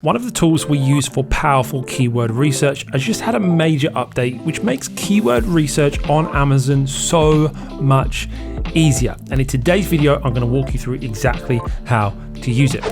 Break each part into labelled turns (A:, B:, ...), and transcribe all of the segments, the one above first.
A: One of the tools we use for powerful keyword research has just had a major update, which makes keyword research on Amazon so much easier. And in today's video, I'm going to walk you through exactly how to use it.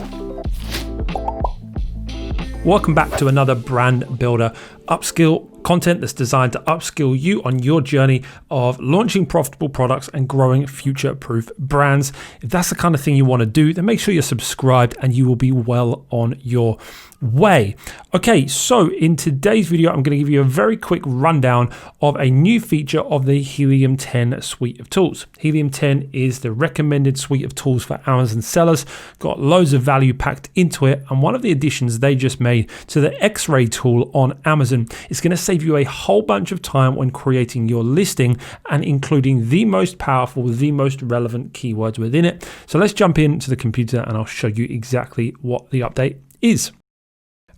A: Welcome back to another Brand Builder Upskill content that's designed to upskill you on your journey of launching profitable products and growing future-proof brands. If that's the kind of thing you want to do, then make sure you're subscribed and you will be well on your way. Okay, so in today's video, I'm going to give you a very quick rundown of a new feature of the Helium 10 suite of tools. Helium 10 is the recommended suite of tools for Amazon sellers, got loads of value packed into it, and one of the additions they just made to the X-ray tool on Amazon is going to save you a whole bunch of time when creating your listing and including the most powerful, the most relevant keywords within it. So let's jump into the computer and I'll show you exactly what the update is.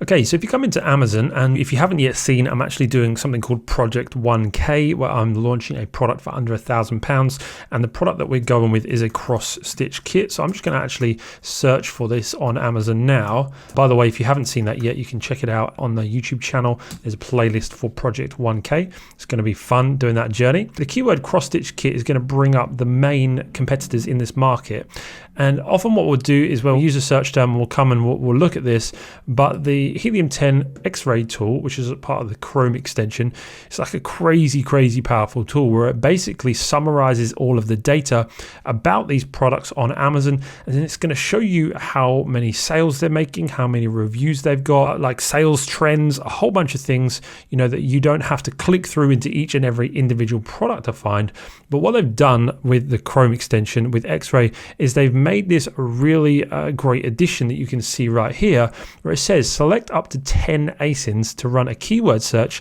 A: Okay, so if you come into Amazon, and if you haven't yet seen, I'm actually doing something called Project 1K, where I'm launching a product for under £1,000. And the product that we're going with is a cross-stitch kit. So I'm just going to actually search for this on Amazon now. By the way, if you haven't seen that yet, you can check it out on the YouTube channel. There's a playlist for Project 1K. It's going to be fun doing that journey. The keyword cross-stitch kit is going to bring up the main competitors in this market. And often what we'll do is we'll use a search term, we'll come and we'll look at this, but the Helium 10 X-ray tool, which is a part of the Chrome extension, it's like a crazy powerful tool where it basically summarizes all of the data about these products on Amazon, and then it's going to show you how many sales they're making, how many reviews they've got, like sales trends, a whole bunch of things, you know, that you don't have to click through into each and every individual product to find. But what they've done with the Chrome extension with X-ray is they've made this a really great addition that you can see right here, where it says select up to 10 ASINs to run a keyword search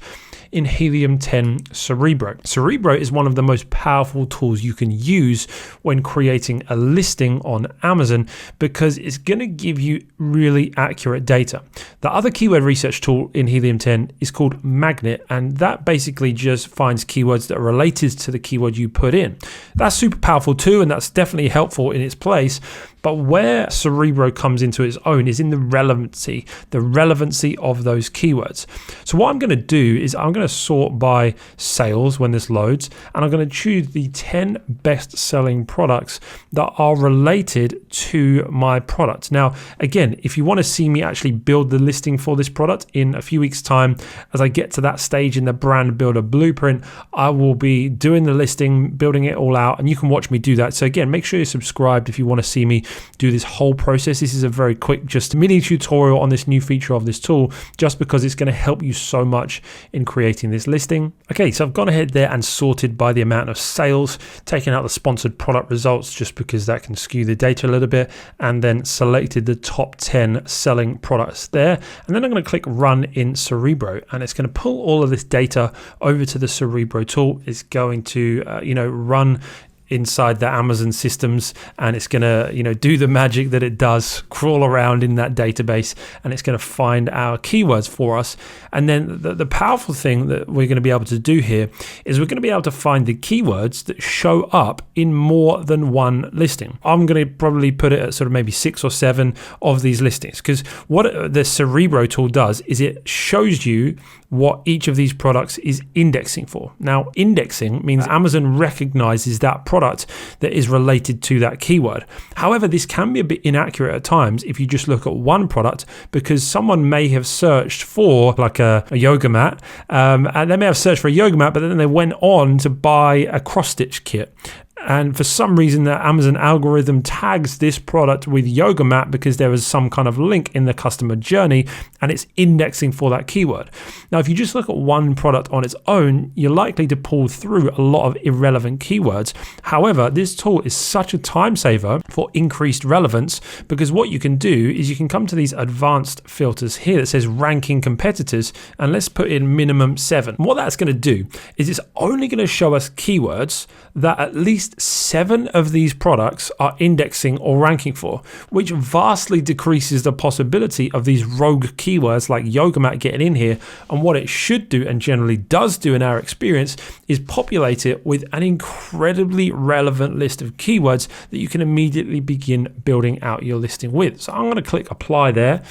A: in Helium 10 Cerebro. Cerebro is one of the most powerful tools you can use when creating a listing on Amazon because it's going to give you really accurate data. The other keyword research tool in Helium 10 is called Magnet, and that basically just finds keywords that are related to the keyword you put in. That's super powerful too, and that's definitely helpful in its place. But where Cerebro comes into its own is in the relevancy of those keywords. So what I'm going to do is I'm going to sort by sales when this loads, and I'm going to choose the 10 best selling products that are related to my product. Now, again, if you want to see me actually build the listing for this product in a few weeks' time, as I get to that stage in the brand builder blueprint, I will be doing the listing, building it all out, and you can watch me do that. So again, make sure you're subscribed if you want to see me do this whole process. This is a very quick, just mini tutorial on this new feature of this tool, just because it's going to help you so much in creating this listing. Okay, so I've gone ahead there and sorted by the amount of sales, taking out the sponsored product results just because that can skew the data a little bit, and then selected the top 10 selling products there. And then I'm going to click run in Cerebro, and it's going to pull all of this data over to the Cerebro tool. It's going to, run inside the Amazon systems, and it's going to do the magic that it does, crawl around in that database, and it's going to find our keywords for us. And then the powerful thing that we're going to be able to do here is we're going to be able to find the keywords that show up in more than one listing. I'm going to probably put it at sort of maybe 6 or 7 of these listings, because what the Cerebro tool does is it shows you what each of these products is indexing for. Now, indexing means Amazon recognizes that product that is related to that keyword. However, this can be a bit inaccurate at times if you just look at one product, because someone may have searched for like a yoga mat, and they may have searched for a yoga mat, but then they went on to buy a cross-stitch kit. And for some reason, the Amazon algorithm tags this product with yoga mat because there was some kind of link in the customer journey, and it's indexing for that keyword. Now, if you just look at one product on its own, you're likely to pull through a lot of irrelevant keywords. However, this tool is such a time saver for increased relevance, because what you can do is you can come to these advanced filters here that says ranking competitors, and let's put in minimum 7. What that's going to do is it's only going to show us keywords that at least least 7 of these products are indexing or ranking for, which vastly decreases the possibility of these rogue keywords like yoga mat getting in here. And what it should do, and generally does do in our experience, is populate it with an incredibly relevant list of keywords that you can immediately begin building out your listing with. So I'm going to click apply there,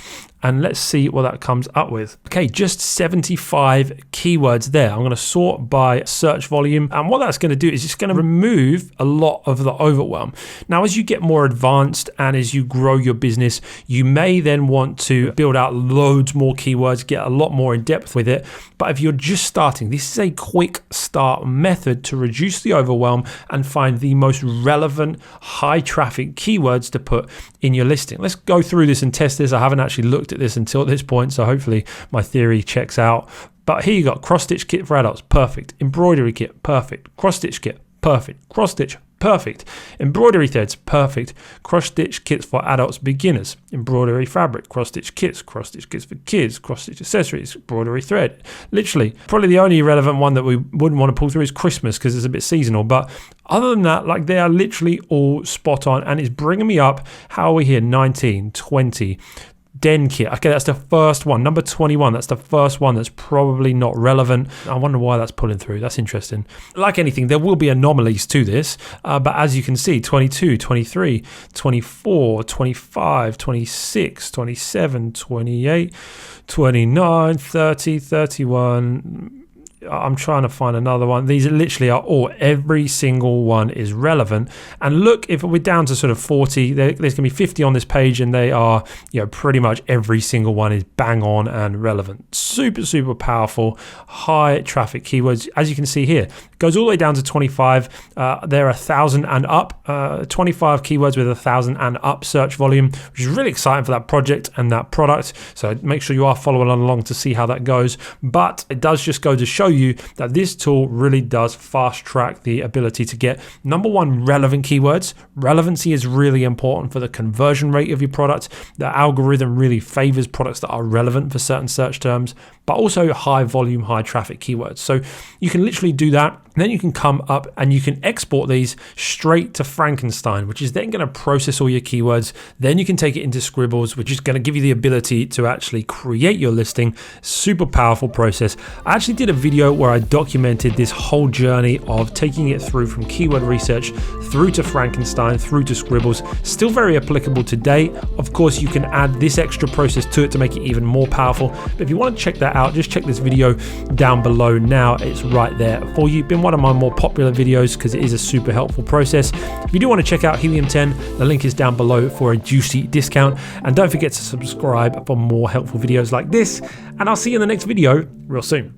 A: and let's see what that comes up with. Okay, just 75 keywords there. I'm going to sort by search volume, and what that's going to do is it's going to remove a lot of the overwhelm. Now, as you get more advanced and as you grow your business, you may then want to build out loads more keywords, get a lot more in depth with it. But if you're just starting, this is a quick start method to reduce the overwhelm and find the most relevant high traffic keywords to put in your listing. Let's go through this and test this. I haven't actually looked at this until this point, so hopefully my theory checks out. But here you got cross stitch kit for adults, perfect. Embroidery kit, perfect. Cross stitch kit, perfect. Cross stitch, perfect. Embroidery threads, perfect. Cross stitch kits for adults, beginners. Embroidery fabric, cross stitch kits for kids, cross stitch accessories, embroidery thread. Literally, probably the only relevant one that we wouldn't want to pull through is Christmas because it's a bit seasonal. But other than that, like, they are literally all spot on, and it's bringing me up. How are we here? 19, 20. Den kit. Okay, that's the first one. Number 21. That's the first one that's probably not relevant. I wonder why that's pulling through. That's interesting. Like anything, there will be anomalies to this. But as you can see, 22, 23, 24, 25, 26, 27, 28, 29, 30, 31. I'm trying to find another one. These literally are all, every single one is relevant. And look, if we're down to sort of 40, there's going to be 50 on this page, and they are, pretty much every single one is bang on and relevant. Super, super powerful, high traffic keywords. As you can see here, it goes all the way down to 25. They're 1,000 and up, 25 keywords with 1,000 and up search volume, which is really exciting for that project and that product. So make sure you are following along to see how that goes. But it does just go to show you that this tool really does fast track the ability to get, number one, relevant keywords. Relevancy is really important for the conversion rate of your product. The algorithm really favors products that are relevant for certain search terms, but also high volume, high traffic keywords. So you can literally do that. Then you can come up and you can export these straight to Frankenstein, which is then going to process all your keywords. Then you can take it into Scribbles, which is going to give you the ability to actually create your listing. Super powerful process. I actually did a video where I documented this whole journey of taking it through from keyword research through to Frankenstein, through to Scribbles. Still very applicable today. Of course, you can add this extra process to it to make it even more powerful. But if you want to check that out, just check this video down below now. It's right there for you. Been one of my more popular videos because it is a super helpful process. If you do want to check out Helium 10, the link is down below for a juicy discount. And don't forget to subscribe for more helpful videos like this. And I'll see you in the next video real soon.